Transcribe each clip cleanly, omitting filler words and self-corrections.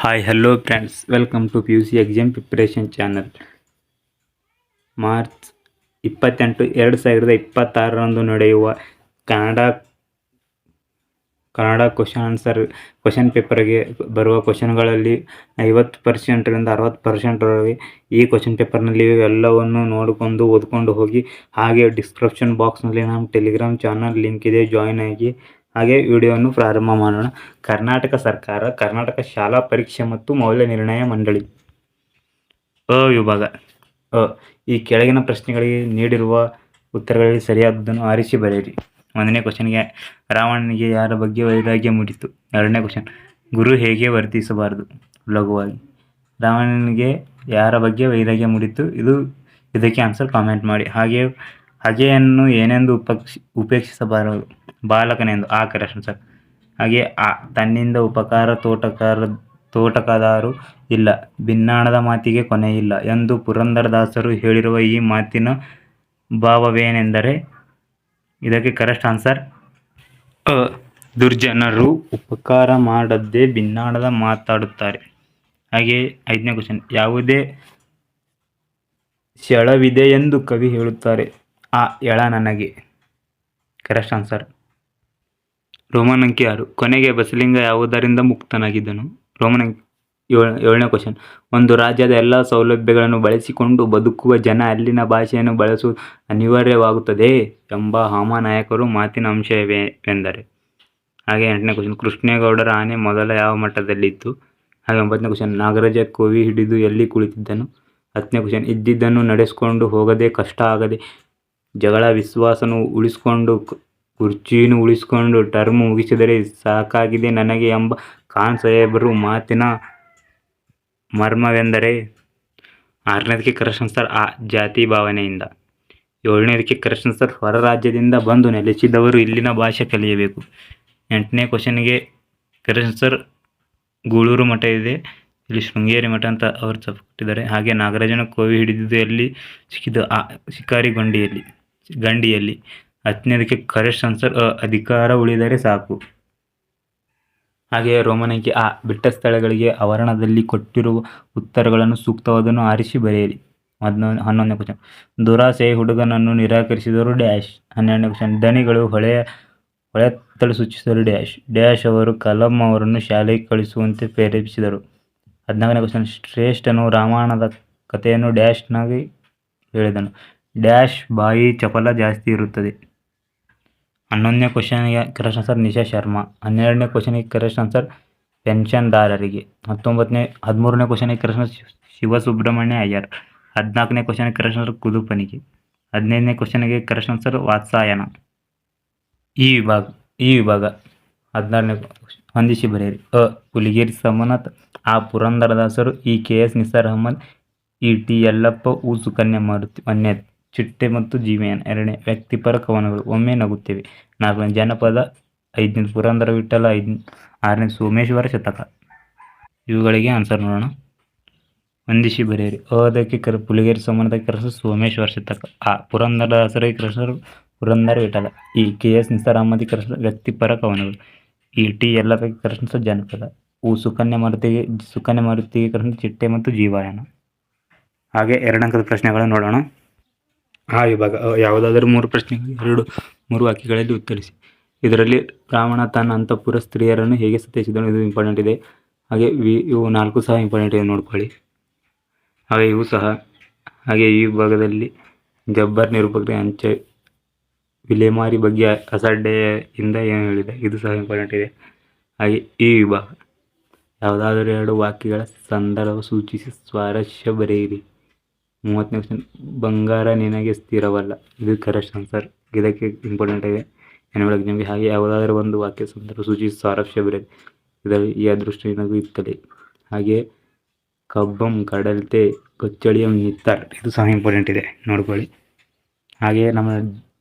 Hi hello friends, welcome to P U C exam preparation channel. March 28, 2026ರಂದು ನಡೆಯುವ Kannada question ಪೇಪರ್ಗೆ ಬರುವ ಕ್ವಶನ್ಗಳಲ್ಲಿ 50% 60%ರವರೆಗೆ ಈ ಕ್ವಶನ್ ಪೇಪರ್ನಲ್ಲಿ ಎಲ್ಲವನ್ನು ನೋಡಿಕೊಂಡು ಓದ್ಕೊಂಡು ಹೋಗಿ. ಹಾಗೆ ಡಿಸ್ಕ್ರಿಪ್ಷನ್ ಬಾಕ್ಸ್ನಲ್ಲಿ ನಮ್ಮ ಟೆಲಿಗ್ರಾಮ್ ಚಾನಲ್ ಲಿಂಕ್ ಇದೆ, ಜಾಯಿನ್ ಆಗಿ. ಹಾಗೆ ವಿಡಿಯೋವನ್ನು ಪ್ರಾರಂಭ ಮಾಡೋಣ. ಕರ್ನಾಟಕ ಸರ್ಕಾರ, ಕರ್ನಾಟಕ ಶಾಲಾ ಪರೀಕ್ಷೆ ಮತ್ತು ಮೌಲ್ಯ ನಿರ್ಣಯ ಮಂಡಳಿ. ವಿಭಾಗ ಈ ಕೆಳಗಿನ ಪ್ರಶ್ನೆಗಳಿಗೆ ನೀಡಿರುವ ಉತ್ತರಗಳಲ್ಲಿ ಸರಿಯಾದದ್ದನ್ನು ಆರಿಸಿ ಬರೆಯಿರಿ. 1ನೇ ಕ್ವಶನ್ಗೆ, ರಾವಣನಿಗೆ ಯಾರ ಬಗ್ಗೆ ವೈರಾಗ್ಯ ಮೂಡಿತು? 2ನೇ ಕ್ವಶನ್, ಗುರು ಹೇಗೆ ವರ್ತಿಸಬಾರದು? ಲಘುವಾಗಿ. ರಾವಣನಿಗೆ ಯಾರ ಬಗ್ಗೆ ವೈರಾಗ್ಯ ಮೂಡಿತು? ಇದಕ್ಕೆ ಆನ್ಸರ್ ಕಾಮೆಂಟ್ ಮಾಡಿ. ಹಾಗೆಯನ್ನು ಏನೆಂದು ಉಪೇಕ್ಷಿಸಬಾರದು? ಬಾಲಕನೆಂದು. Correct answer. ಹಾಗೆ ತನ್ನಿಂದ ಉಪಕಾರ ತೋಟಕದಾರು ಇಲ್ಲ, ಭಿನ್ನಾಣದ ಮಾತಿಗೆ ಕೊನೆಯಿಲ್ಲ ಎಂದು ಪುರಂದರದಾಸರು ಹೇಳಿರುವ ಈ ಮಾತಿನ ಭಾವವೇನೆಂದರೆ? ಇದಕ್ಕೆ ಕರೆಕ್ಟ್ ಆನ್ಸರ್ ದುರ್ಜನರು ಉಪಕಾರ ಮಾಡದೆ ಭಿನ್ನಾಣದ ಮಾತಾಡುತ್ತಾರೆ. ಹಾಗೆ 5ನೇ ಕ್ವಶನ್, ಯಾವುದೇ ಶಳವಿದೆ ಎಂದು ಕವಿ ಹೇಳುತ್ತಾರೆ? ಎಳ ನನಗೆ. Correct answer. ರೋಮನ್ ಅಂಕಿ 6, ಕೊನೆಗೆ ಬಸಲಿಂಗ ಯಾವುದರಿಂದ ಮುಕ್ತನಾಗಿದ್ದನು? ರೋಮನ್ ಅಂಕಿ 7ನೇ ಕ್ವಶನ್, ಒಂದು ರಾಜ್ಯದ ಎಲ್ಲ ಸೌಲಭ್ಯಗಳನ್ನು ಬಳಸಿಕೊಂಡು ಬದುಕುವ ಜನ ಅಲ್ಲಿನ ಭಾಷೆಯನ್ನು ಬಳಸುವುದು ಅನಿವಾರ್ಯವಾಗುತ್ತದೆ ಎಂಬ ಹಾಮನಾಯಕರು ಮಾತಿನ ಅಂಶವೆಂದರೆ? ಹಾಗೆ 8ನೇ ಕ್ವಶನ್, ಕೃಷ್ಣೇಗೌಡರ ಆನೆ ಮೊದಲ ಯಾವ ಮಟ್ಟದಲ್ಲಿತ್ತು? ಹಾಗೆ 9ನೇ ಕ್ವಶನ್, ನಾಗರಾಜ ಕೋವಿ ಹಿಡಿದು ಎಲ್ಲಿ ಕುಳಿತಿದ್ದನು? 10ನೇ ಕ್ವಶನ್, ಇದ್ದಿದ್ದನ್ನು ನಡೆಸ್ಕೊಂಡು ಹೋಗದೆ ಕಷ್ಟ ಆಗದೆ ಜಗಳ ವಿಶ್ವಾಸನು ಉಳಿಸ್ಕೊಂಡು ಕುರ್ಚಿನೂ ಉಳಿಸ್ಕೊಂಡು ಟರ್ಮ್ ಮುಗಿಸಿದರೆ ಸಾಕಾಗಿದೆ ನನಗೆ ಎಂಬ ಖಾನ್ ಸಾಹೇಬರು ಮಾತಿನ ಮರ್ಮವೆಂದರೆ? 6ನೇದಕ್ಕೆ ಕರೆಕ್ಟ್ ಆನ್ಸರ್ ಜಾತಿ ಭಾವನೆಯಿಂದ. 7ನೇದಕ್ಕೆ ಕರೆಕ್ಟ್ ಆನ್ಸರ್ ಹೊರ ರಾಜ್ಯದಿಂದ ಬಂದು ನೆಲೆಸಿದವರು ಇಲ್ಲಿನ ಭಾಷೆ ಕಲಿಯಬೇಕು. 8ನೇ ಕ್ವಶನ್ಗೆ ಕರೆಕ್ಟ್ ಆನ್ಸರ್ ಗೂಳೂರು ಮಠ ಇದೆ, ಇಲ್ಲಿ ಶೃಂಗೇರಿ ಮಠ ಅಂತ ಅವರು ಕೊಟ್ಟಿದ್ದಾರೆ. ಹಾಗೆ ನಾಗರಾಜನ ಕೋವಿ ಹಿಡಿದಿದ್ದು ಎಲ್ಲಿ ಸಿಕ್ಕಿದ್ದು? ಶಿಕಾರಿ ಗಂಡಿಯಲ್ಲಿ. 10ನೇದಕ್ಕೆ ಕರೆಕ್ಟ್ ಆನ್ಸರ್ ಅಧಿಕಾರ ಉಳಿದರೆ ಸಾಕು. ಹಾಗೆಯೇ ರೋಮನ್ ಅಂಕಿ ಬಿಟ್ಟ ಸ್ಥಳಗಳಿಗೆ ಆವರಣದಲ್ಲಿ ಕೊಟ್ಟಿರುವ ಉತ್ತರಗಳನ್ನು ಸೂಕ್ತವಾದನ್ನು ಆರಿಸಿ ಬರೆಯಿರಿ. 11ನೇ ಕ್ವಶನ್, ದುರಾಸೆಯ ಹುಡುಗನನ್ನು ನಿರಾಕರಿಸಿದರು ಡ್ಯಾಶ್. 12ನೇ ಕ್ವಶನ್, ದಣಿಗಳು ಹೊಳೆತ್ತಲು ಸೂಚಿಸಿದರು ಡ್ಯಾಶ್ ಅವರು ಕಲಾಂ ಅವರನ್ನು ಶಾಲೆಗೆ ಕಳಿಸುವಂತೆ ಪ್ರೇರೇಪಿಸಿದರು. 14ನೇ ಕ್ವಶನ್, ಶ್ರೇಷ್ಠನು ರಾಮಾಯಣದ ಕಥೆಯನ್ನು ಡ್ಯಾಶ್ನಾಗಿ ಹೇಳಿದನು ಡ್ಯಾಶ್ ಬಾಯಿ ಚಪಲ ಜಾಸ್ತಿ ಇರುತ್ತದೆ. 11ನೇ ಕ್ವಶನ್ಗೆ ಕರೆಕ್ಟ್ ಆನ್ಸರ್ ನಿಶಾ ಶರ್ಮಾ. 12ನೇ ಕ್ವಶನ್ಗೆ ಕರೆಕ್ಟ್ ಆನ್ಸರ್ ಪೆನ್ಷನ್ದಾರರಿಗೆ. 13ನೇ ಕ್ವಶನ್ಗೆ ಕರೆಕ್ಟ್ ಆನ್ಸರ್ ಶಿವಸುಬ್ರಹ್ಮಣ್ಯ ಅಯ್ಯರ್. 14ನೇ ಕ್ವಶನ್ಗೆ ಕರೆಕ್ಟ್ ಆನ್ಸರ್ ಕುದುಪನಿಗೆ. 15ನೇ ಕ್ವಶನ್ಗೆ ಕರೆಕ್ಟ್ ಆನ್ಸರ್ ವಾತ್ಸಾಯನ. ಈ ವಿಭಾಗ 16ನೇ ಹೊಂದಿಸಿ ಬರೆಯಿರಿ. ಹುಲಿಗೇರಿ ಸೋಮನಾಥ್, ಪುರಂದರದಾಸರು, ಕೆ.ಎಸ್. ನಿಸಾರ್ ಅಹಮದ್, ಟಿ. ಯಲ್ಲಪ್ಪ, ಸುಕನ್ಯಾ ಮಾರುತಿ. ಚಿಟ್ಟೆ ಮತ್ತು ಜೀವಯಾನ. 2ನೇ ವ್ಯಕ್ತಿಪರ ಕವನಗಳು, ಒಮ್ಮೆ ನಗುತ್ತೇವೆ. 4ನೇ ಜನಪದ. 5ನೇ ಪುರಂದರ ವಿಠಲ. 6ನೇ ಸೋಮೇಶ್ವರ ಶತಕ. ಇವುಗಳಿಗೆ ಆನ್ಸರ್ ನೋಡೋಣ. ಹೊಂದಿಸಿ ಬರೆಯಿರಿ. ಅದಕ್ಕೆ ಹುಲಿಗೇರಿ ಸೋಮನಾಥಕ್ಕೆ ಕರೆಸಲು ಸೋಮೇಶ್ವರ ಶತಕ. ಪುರಂದರದಾಸರಿಗೆ ಕರೆಸಲು ಪುರಂದರ ವಿಠಲ. ಕೆ.ಎಸ್. ನಿಸಾರ್ ಅಹಮದ್ ಕರೆಸಲು ವ್ಯಕ್ತಿಪರ ಕವನಗಳು. ಟಿ. ಯಲ್ಲಪ್ಪಗೆ ಕರೆಸಲು ಜನಪದ. ಸುಕನ್ಯಾ ಮಾರುತಿಗೆ ಕರೆಸಲು ಚಿಟ್ಟೆ ಮತ್ತು ಜೀವಯಾನ. ಹಾಗೆ 2 ಅಂಕದ ಪ್ರಶ್ನೆಗಳನ್ನು ನೋಡೋಣ. ವಿಭಾಗ ಯಾವುದಾದರೂ 3 ಪ್ರಶ್ನೆಗಳು 3 ವಾಕ್ಯಗಳಲ್ಲಿ ಉತ್ತರಿಸಿ. ಇದರಲ್ಲಿ ರಾವಣ ತನ್ನ ಅಂತಃಪುರ ಸ್ತ್ರೀಯರನ್ನು ಹೇಗೆ ಸತ್ಯಿಸಿದನು? ಇದು ಇಂಪಾರ್ಟೆಂಟ್ ಇದೆ. ಹಾಗೆ ಇವು 4 ಸಹ ಇಂಪಾರ್ಟೆಂಟ್ ಇದೆ, ನೋಡ್ಕೊಳ್ಳಿ. ಹಾಗೆ ಇವು ಸಹ. ಹಾಗೆ ಈ ವಿಭಾಗದಲ್ಲಿ ಜಬ್ಬರ್ ನಿರೂಪಕರ ಅಂಚೆ ವಿಲೇಮಾರಿ ಬಗ್ಗೆ ಅಸಡ್ಡೆಯಿಂದ ಏನು ಹೇಳಿದೆ? ಇದು ಸಹ ಇಂಪಾರ್ಟೆಂಟ್ ಇದೆ. ಹಾಗೆ ಈ ವಿಭಾಗ ಯಾವುದಾದರೂ 2 ವಾಕ್ಯಗಳ ಸಂದರ್ಭ ಸೂಚಿಸಿ ಸ್ವಾರಸ್ಯ ಬರೆಯಿರಿ. 30ನೇ ಕ್ವಶನ್, ಬಂಗಾರ ನಿನಗೆ ಸ್ಥಿರವಲ್ಲ. ಇದು ಕರೆಕ್ಟ್ ಆನ್ಸರ್. ಇದಕ್ಕೆ ಇಂಪಾರ್ಟೆಂಟ್ ಇದೆ ನಿಮಗೆ. ಹಾಗೆ ಯಾವುದಾದ್ರೂ ಒಂದು ವಾಕ್ಯ ಸಂದರ್ಭ ಸೂಚಿಸಿ ಸ್ವಾರಸ್ಯ ಬರೆಯಿರಿ. ಇದರಲ್ಲಿ ಈ ಅದೃಷ್ಟ ನಿನಗೂ ಇತ್ತಲೇ. ಹಾಗೆ ಕಬ್ಬಂ ಕಡಲ್ತೆ ಕೊಚ್ಚಳಿಯಂ ನಿತ್ತರ್. ಇದು ಸಹ ಇಂಪಾರ್ಟೆಂಟ್ ಇದೆ, ನೋಡ್ಕೊಳ್ಳಿ. ಹಾಗೆ ನಮ್ಮ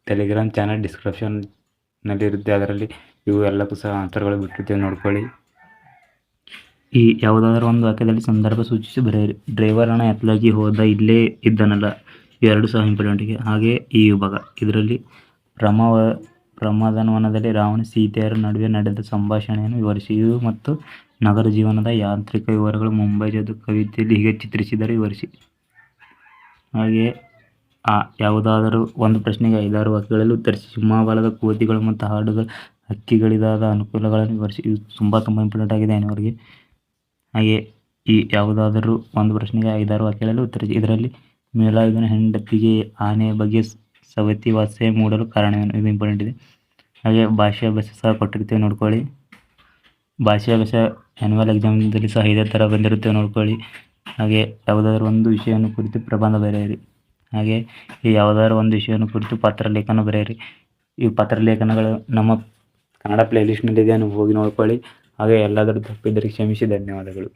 ಟೆಲಿಗ್ರಾಮ್ ಚಾನಲ್ ಡಿಸ್ಕ್ರಿಪ್ಷನ್ನಲ್ಲಿರುತ್ತೆ, ಅದರಲ್ಲಿ ಇವು ಎಲ್ಲಕ್ಕೂ ಸಹ ಆನ್ಸರ್ಗಳು ಬಿಟ್ಟಿರ್ತೇವೆ, ನೋಡ್ಕೊಳ್ಳಿ. ಈ ಯಾವುದಾದ್ರೂ ಒಂದು ವಾಕ್ಯದಲ್ಲಿ ಸಂದರ್ಭ ಸೂಚಿಸಿ ಬರೆಯಿರಿ. ಡ್ರೈವರ್ ಹಣ ಎತ್ತಲಾಗಿ ಹೋದ, ಇಲ್ಲೇ ಇದ್ದನಲ್ಲ. ಇವೆರಡು ಸಹ ಇಂಪಾರ್ಟೆಂಟಿಗೆ. ಹಾಗೆ ಈ ವಿಭಾಗ ಇದರಲ್ಲಿ ಪ್ರಮದವನದಲ್ಲಿ ರಾವಣ ಸೀತೆಯರ ನಡುವೆ ನಡೆದ ಸಂಭಾಷಣೆಯನ್ನು ವಿವರಿಸಿ. ಇವು ಮತ್ತು ನಗರ ಜೀವನದ ಯಾಂತ್ರಿಕ ವಿವರಗಳು ಮುಂಬೈ ಜದು ಕವಿತೆಯಲ್ಲಿ ಹೀಗೆ ಚಿತ್ರಿಸಿದರೆ ವಿವರಿಸಿ. ಹಾಗೆ ಯಾವುದಾದರೂ ಒಂದು ಪ್ರಶ್ನೆಗೆ 5-6 ವಾಕ್ಯಗಳಲ್ಲಿ ಉತ್ತರಿಸಿ. ಸಿಂಹಬಾಲದ ಕೋತಿಗಳು ಮತ್ತು ಹಾಡುಗಳ ಹಕ್ಕಿಗಳಿದಾದ ಅನುಕೂಲಗಳನ್ನು ವಿವರಿಸಿ. ಇದು ತುಂಬ ಇಂಪಾರ್ಟೆಂಟ್ ಆಗಿದೆ ಅವರಿಗೆ. ಹಾಗೆ ಈ ಯಾವುದಾದರೂ ಒಂದು ಪ್ರಶ್ನೆಗೆ 5-6 ವಾಕ್ಯಗಳಲ್ಲಿ ಉತ್ತರಿಸಿ. ಇದರಲ್ಲಿ ಮೇಲಾಯುಧನ ಹೆಂಡತಿಗೆ ಆನೆಯ ಬಗ್ಗೆ ಸವತಿ ವಾತ್ಸಲ್ಯ ಮೂಡಲು ಕಾರಣವೇನು? ಇದು ಇಂಪಾರ್ಟೆಂಟ್ ಇದೆ. ಹಾಗೆ ಭಾಷಾಭ್ಯಾಸ ಸಹ ಕೊಟ್ಟಿರ್ತೇವೆ ನೋಡ್ಕೊಳ್ಳಿ. ಭಾಷಾಭ್ಯಾಸ ಆ್ಯನ್ಯುವಲ್ ಎಕ್ಸಾಮ್ದಲ್ಲಿ ಸಹ ಇದೇ ಥರ ಬಂದಿರುತ್ತೆ ನೋಡ್ಕೊಳ್ಳಿ. ಹಾಗೆ ಯಾವುದಾದ್ರೂ ಒಂದು ವಿಷಯವನ್ನು ಕುರಿತು ಪ್ರಬಂಧ ಬರೆಯಿರಿ. ಹಾಗೆ ಈ ಯಾವುದಾದ್ರು ಒಂದು ವಿಷಯವನ್ನು ಕುರಿತು ಪತ್ರಲೇಖನ ಬರೆಯಿರಿ. ಈ ಪತ್ರಲೇಖನಗಳು ನಮ್ಮ ಕನ್ನಡ ಪ್ಲೇಲಿಸ್ಟ್ನಲ್ಲಿದೆ, ನೀವು ಹೋಗಿ ನೋಡ್ಕೊಳ್ಳಿ. ಹಾಗೆ ಎಲ್ಲಾದರೂ ತಪ್ಪಿದ್ದರೆ ಕ್ಷಮಿಸಿ. ಧನ್ಯವಾದಗಳು.